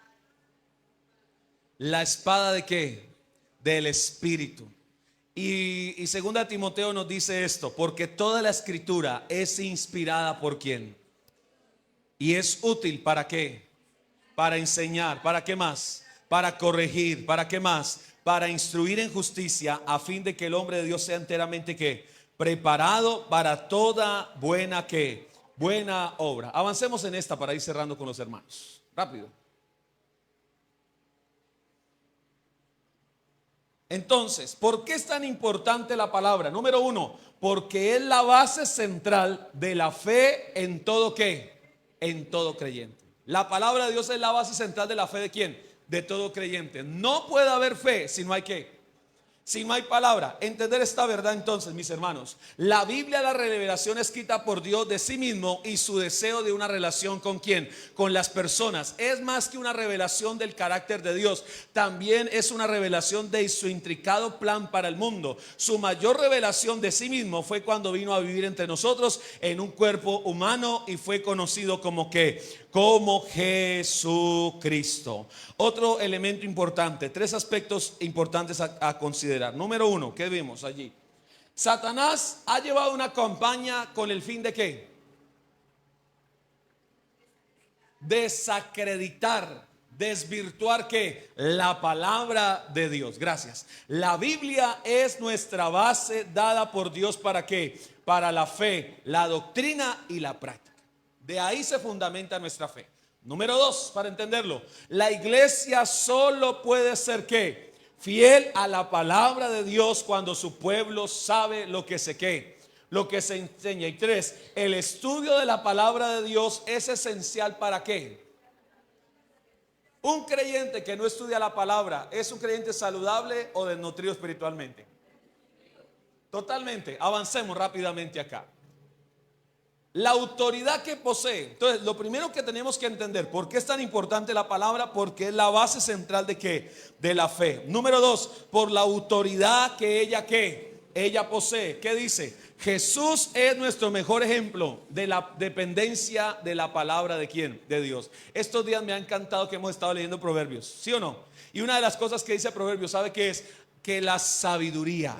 A: La espada de ¿qué? Del Espíritu. Y 2 Timoteo nos dice esto, porque toda la escritura es inspirada por ¿quién? Y es útil ¿para qué? Para enseñar, ¿para qué más? Para corregir, ¿para qué más? Para instruir en justicia, a fin de que el hombre de Dios sea enteramente ¿qué? Preparado para toda buena ¿qué? Buena obra. Avancemos en esta para ir cerrando con los hermanos. Rápido. Entonces, ¿por qué es tan importante la palabra? Número uno, porque es la base central de la fe en todo ¿qué? En todo creyente. La palabra de Dios es la base central de la fe ¿de quién? De todo creyente. No puede haber fe si no hay ¿qué? Si no hay palabra. Entender esta verdad entonces, mis hermanos. La Biblia es la revelación escrita por Dios de sí mismo y su deseo de una relación ¿con quién? Con las personas. Es más que una revelación del carácter de Dios. También es una revelación de su intricado plan para el mundo. Su mayor revelación de sí mismo fue cuando vino a vivir entre nosotros en un cuerpo humano y fue conocido como ¿qué? Como Jesucristo. Otro elemento importante, 3 aspectos importantes a considerar. Número uno, ¿qué vimos allí? Satanás ha llevado una campaña con el fin de ¿qué? Desacreditar, desvirtuar ¿qué? La palabra de Dios. Gracias. La Biblia es nuestra base dada por Dios ¿para qué? Para la fe, la doctrina y la práctica. De ahí se fundamenta nuestra fe. Número 2, para entenderlo, la iglesia solo puede ser ¿qué? Fiel a la palabra de Dios cuando su pueblo sabe lo que se ¿qué? Lo que se enseña. Y 3, el estudio de la palabra de Dios es esencial ¿para qué? Un creyente que no estudia la palabra, ¿es un creyente saludable o desnutrido espiritualmente? Totalmente. Avancemos rápidamente acá. La autoridad que posee. Entonces, lo primero que tenemos que entender, ¿por qué es tan importante la palabra? Porque es la base central de ¿qué? De la fe. Número dos, por la autoridad que ella ¿qué? Ella posee. ¿Qué dice? Jesús es nuestro mejor ejemplo de la dependencia de la palabra de ¿quién? De Dios. Estos días me ha encantado que hemos estado leyendo Proverbios, ¿sí o no? Y una de las cosas que dice Proverbios, ¿sabe qué es? Que la sabiduría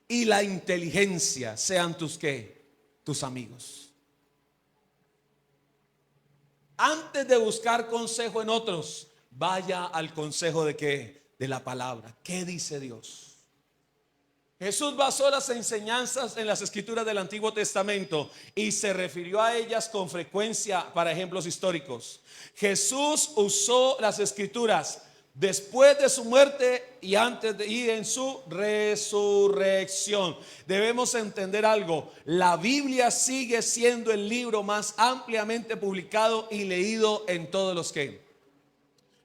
A: y la inteligencia sean tus ¿qué? Tus amigos. Antes de buscar consejo en otros, vaya al consejo de ¿qué? De la palabra. ¿Qué dice Dios? Jesús basó las enseñanzas en las escrituras del Antiguo Testamento y se refirió a ellas con frecuencia para ejemplos históricos. Jesús usó las escrituras después de su muerte y en su resurrección. Debemos entender algo: la Biblia sigue siendo el libro más ampliamente publicado y leído en todos los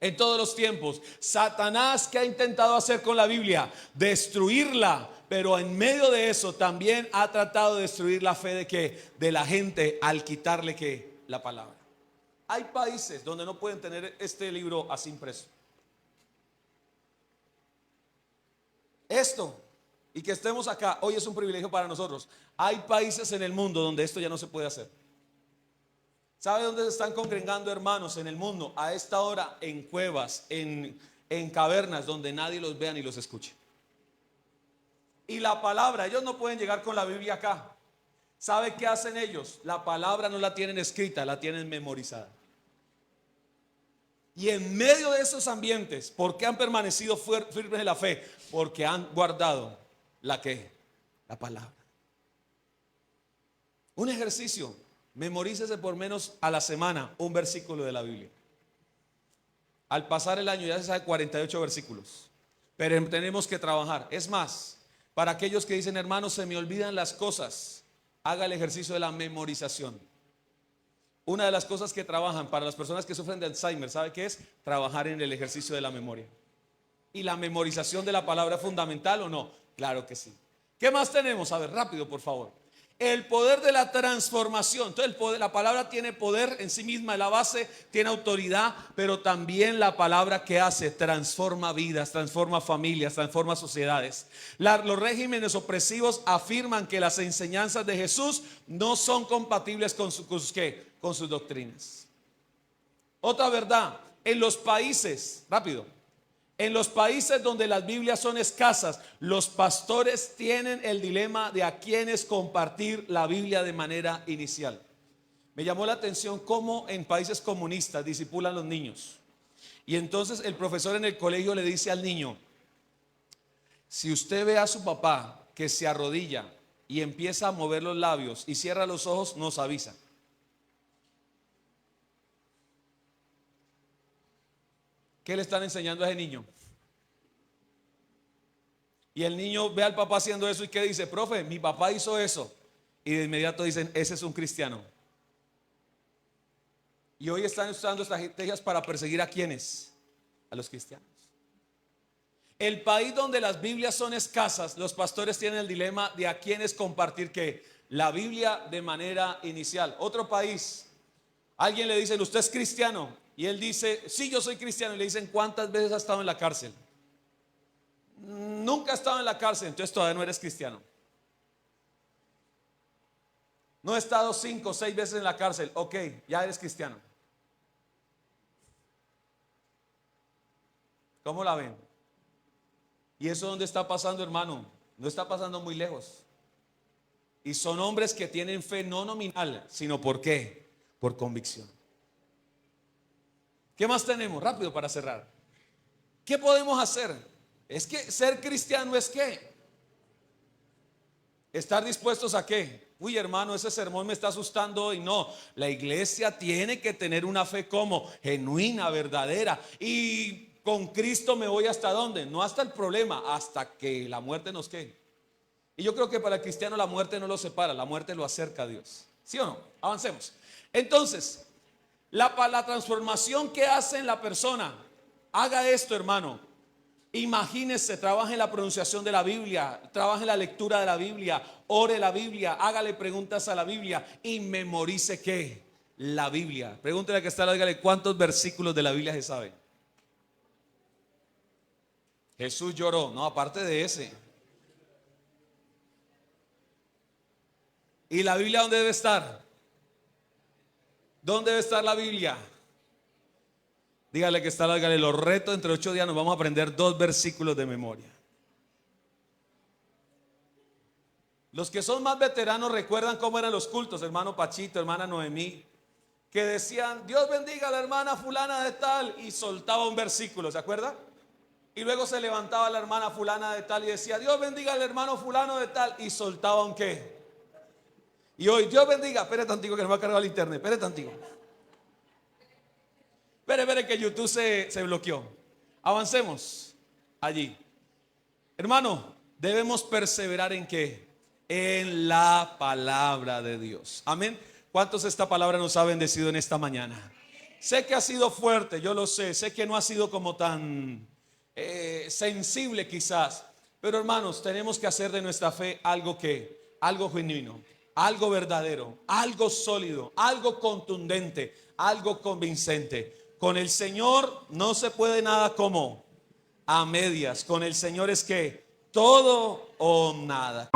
A: en todos los tiempos. Satanás, ¿qué ha intentado hacer con la Biblia? Destruirla. Pero en medio de eso también ha tratado de destruir la fe de ¿qué? De la gente al quitarle ¿qué? La palabra. Hay países donde no pueden tener este libro así impreso. Esto, y que estemos acá hoy, es un privilegio para nosotros. Hay países en el mundo donde esto ya no se puede hacer. ¿Sabe dónde se están congregando hermanos en el mundo? A esta hora en cuevas, en cavernas donde nadie los vea ni los escuche. Y la palabra, ellos no pueden llegar con la Biblia acá. ¿Sabe qué hacen ellos? La palabra no la tienen escrita, la tienen memorizada. Y en medio de esos ambientes, ¿por qué han permanecido firmes en la fe? Porque han guardado la palabra. Un ejercicio: memorícese por menos a la semana un versículo de la Biblia. Al pasar el año ya se sabe 48 versículos. Pero tenemos que trabajar. Es más, para aquellos que dicen, hermanos, se me olvidan las cosas, haga el ejercicio de la memorización. Una de las cosas que trabajan para las personas que sufren de Alzheimer, ¿sabe qué es? Trabajar en el ejercicio de la memoria. ¿Y la memorización de la palabra es fundamental o no? Claro que sí. ¿Qué más tenemos? A ver, rápido, por favor. El poder de la transformación. Entonces la palabra tiene poder en sí misma, en la base, tiene autoridad, pero también la palabra que hace transforma vidas, transforma familias, transforma sociedades. Los regímenes opresivos afirman que las enseñanzas de Jesús no son compatibles con sus doctrinas. Otra verdad: en los países, rápido, en los países donde las Biblias son escasas, los pastores tienen el dilema de a quiénes compartir la Biblia de manera inicial. Me llamó la atención cómo en países comunistas discipulan los niños. Y entonces el profesor en el colegio le dice al niño: si usted ve a su papá que se arrodilla y empieza a mover los labios y cierra los ojos, nos avisa. ¿Qué le están enseñando a ese niño? Y el niño ve al papá haciendo eso y ¿qué dice? Profe, mi papá hizo eso. Y de inmediato dicen, ese es un cristiano. Y hoy están usando estrategias para perseguir ¿a quiénes? A los cristianos. El país donde las Biblias son escasas, los pastores tienen el dilema de a quiénes compartir ¿qué? La Biblia de manera inicial. Otro país, alguien le dice, ¿usted es cristiano? Y él dice, sí, yo soy cristiano. Y le dicen, ¿cuántas veces has estado en la cárcel? Nunca he estado en la cárcel. Entonces todavía no eres cristiano. No he estado 5 o 6 veces en la cárcel. Ok, ya eres cristiano. ¿Cómo la ven? ¿Y eso dónde está pasando, hermano? No está pasando muy lejos. Y son hombres que tienen fe no nominal, sino ¿por qué? Por convicción. ¿Qué más tenemos? Rápido para cerrar. ¿Qué podemos hacer? Es que ser cristiano es ¿qué? Estar dispuestos a ¿qué? Uy, hermano, ese sermón me está asustando hoy. No, la iglesia tiene que tener una fe como genuina, verdadera. Y con Cristo me voy hasta dónde? No hasta el problema, hasta que la muerte nos quede. Y yo creo que para el cristiano la muerte no lo separa, la muerte lo acerca a Dios. ¿Sí o no? Avancemos. Entonces, la transformación que hace en la persona, haga esto, hermano. Imagínese, trabaje en la pronunciación de la Biblia, trabaje en la lectura de la Biblia, ore la Biblia, hágale preguntas a la Biblia y memorice ¿qué? La Biblia. Pregúntele a que está, dígale cuántos versículos de la Biblia se sabe. Jesús lloró, no, aparte de ese. ¿Y la Biblia dónde debe estar? ¿Dónde debe estar la Biblia? Dígale que está, dígale, los retos entre 8 días nos vamos a aprender 2 versículos de memoria. Los que son más veteranos recuerdan cómo eran los cultos, hermano Pachito, hermana Noemí, que decían, Dios bendiga a la hermana fulana de tal, y soltaba un versículo, ¿se acuerda? Y luego se levantaba la hermana fulana de tal y decía, Dios bendiga al hermano fulano de tal, y soltaba un qué. Y hoy, Dios bendiga, espere tantico que nos va a cargar el internet, espere tantico. Espere que YouTube se bloqueó. Avancemos allí. Hermano, debemos perseverar ¿en qué? En la palabra de Dios. Amén. ¿Cuántos esta palabra nos ha bendecido en esta mañana? Sé que ha sido fuerte, yo lo sé que no ha sido como tan sensible quizás. Pero hermanos, tenemos que hacer de nuestra fe algo genuino, algo verdadero, algo sólido, algo contundente, algo convincente. Con el Señor no se puede nada como a medias. Con el Señor es que todo o nada.